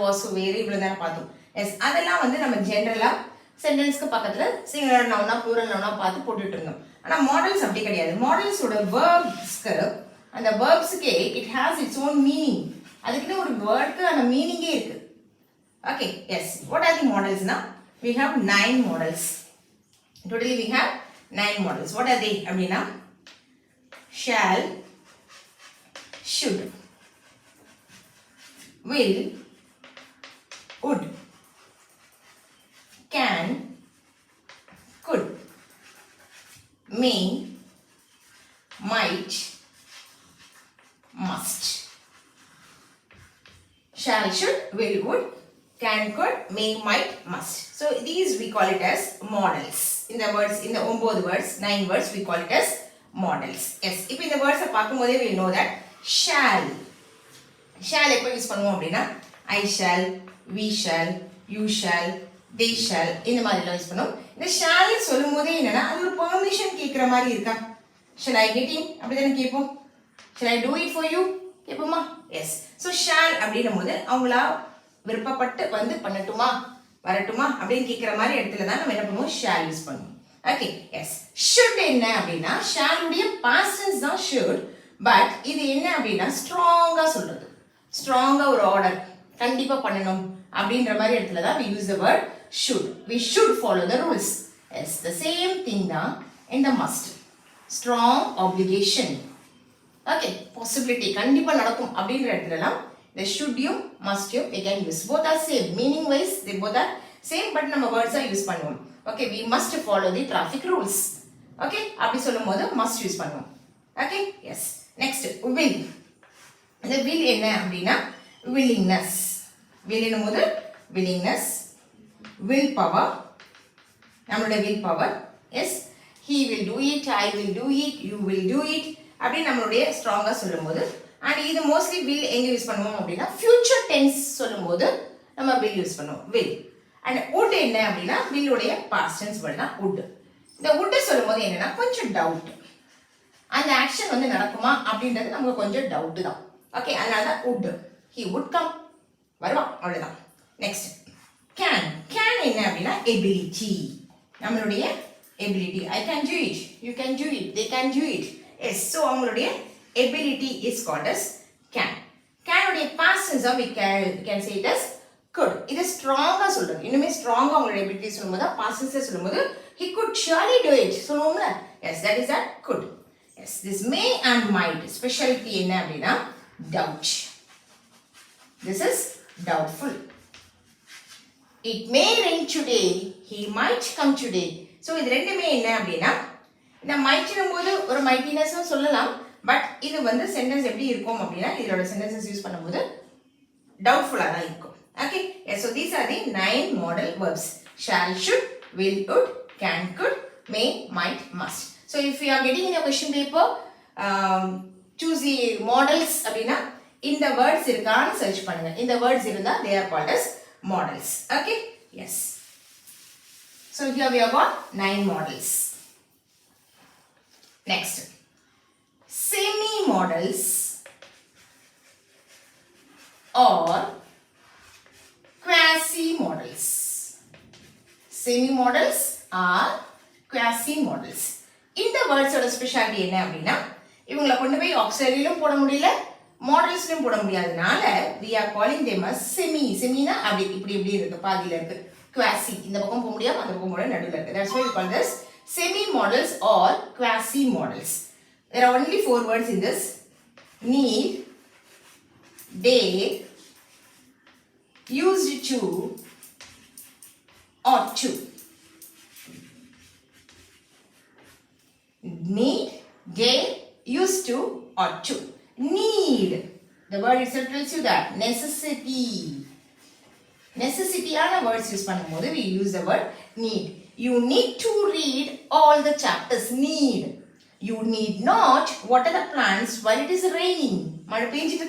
was were இவ்வளவு தான பார்த்தோம் எஸ் அதெல்லாம் வந்து நம்ம ஜெனரலா சென்டென்ஸ்க்கு பக்கத்துல சிங்குலர் நவுனா ப்ளூரல் நவுனா பார்த்து போட்டுட்டு இருந்தோம் ஆனா மாடல்ஸ் அப்படி கிடையாது மாடல்ஸோட வேர்ப்ஸ்க்கு அந்த வேர்ப்ஸ்க்கே it has its own meaning அதுக்குன்னு ஒரு வேர்டுக்கு அந்த மீனிங்கே இருக்கு okay yes what are the models நா we have 9 models totally we have 9 models what are they அப்படினா shall should will would can could may might must shall should will would can could may might must so these we call it as models in the words in the 9 words 9 words we call it as models yes இப்போ இந்த words பாக்கும்போதே we know that shall எப்ப use பண்ணுவோம் அப்படினா I shall we shall you shall they shall இந்த மாதிரி எல்லாம் use பண்ணுவோம் இந்த shall சொல்லும்போதே என்னன்னா அது ஒரு பெர்மிஷன் கேக்குற மாதிரி இருக்கா shall I get in அப்படிதானே கேப்போம் shall I do it for you கேப்போமா yes so shall அப்படினும்போது அவங்களா விருப்பப்பட்டு வந்து பண்ணட்டுமா வரட்டுமா அப்படினு கேக்குற மாதிரி இடத்துல தான் நம்ம என்ன பண்ணுவோம் shall யூஸ் பண்ணுவோம் ஓகே எஸ் should என்ன அப்படினா shall உடைய past tense தான் should பட் இது என்ன அப்படினா ஸ்ட்ராங்கா சொல்றது ஸ்ட்ராங்கா ஒரு ஆர்டர் கண்டிப்பா பண்ணணும் அப்படின்ற மாதிரி இடத்துல தான் we use the word should we should follow the rules yes the same thing தான் in the must strong obligation okay possibility கண்டிப்பா நடக்கும் அப்படின்ற இடத்துலலாம் the should you must you we can use both are same meaning wise they both are same but நம்ம words are use பண்ணுவோம் okay we must follow the traffic rules okay அப்படி சொல்லும்போது must use பண்ணுவோம் okay yes next will the will என்ன அப்படினா willingness will என்னும்போது willingness will power நம்மளோட will power yes he will do it I will do it you will do it அப்படி நம்மளுடைய ஸ்ட்ராங்கா சொல்லும்போது and இது mostly will எங்க யூஸ் பண்ணுவோம் அப்படினா future tense சொல்லும்போது நம்ம will யூஸ் பண்ணுவோம் will and would என்ன அப்படினா will உடைய past tense verb தான் would இந்த would சொல்லும்போது என்னன்னா கொஞ்சம் டவுட் அந்த ஆக்ஷன் வந்து நடக்குமா அப்படின்றது நமக்கு கொஞ்சம் டவுட் தான் ஓகே அதனால தான் would he would come வருவான் அவ்வளவுதான் next can என்ன அப்படினா ability நம்மளுடைய ability I can do it you can do it they can do it yes so அவங்களுடைய ability is called as can உடைய past tense we can say it as could இது ஸ்ட்ராங்கா சொல்றது இன்னுமே ஸ்ட்ராங்கா அவங்களுடைய ability சொல்லும்போது past tense சொல்லும்போது he could surely do it சொல்லுவோம்ல yes that is that could yes this may and might specialty என்ன அப்படினா doubt this is doubtful it may rain today he might come today so இது ரெண்டுமே என்ன அப்படினா இந்த might னும்போது ஒரு mightiness சொல்லலாம் பட் இது வந்து சென்டென்ஸ் எப்படி இருக்கும் அப்படினா இதோட சென்டென்சஸ் யூஸ் பண்ணும்போது டவுட்ஃபுல்லா தான் இருக்கும் okay yes so these are the 9 model verbs shall should will would can could may might must so if you are getting in a question paper choose the models அப்படினா இந்த words இருக்கான்னு search பண்ணுங்க இந்த words இருந்தா they are called as models okay yes so here we have got 9 models next semi models or quasi models semi models or quasi models இந்த வேர்ட்ஸோட speciality என்ன அப்படினா இவங்கள கொண்டு போய் ஆக்ஸிலரியிலும் போட முடியல மாடல்ஸ்லயும் போட முடியாதனால we are calling them as semi-னா அப்படி இப்படி இருக்கு பாதியில இருக்கு quasi இந்த பக்கம் போக முடியாம அந்த பக்கம் போட நடுவுல இருக்கு that's why we call this semi models or quasi models there are only 4 words in this need dare used to ought to need dare used to ought to need the word itself tells you that necessity ஆன words use பண்ணும்போது we use the word need you need to read all the chapters need you need not water the plants while it is raining மழை பெஞ்சிட்டு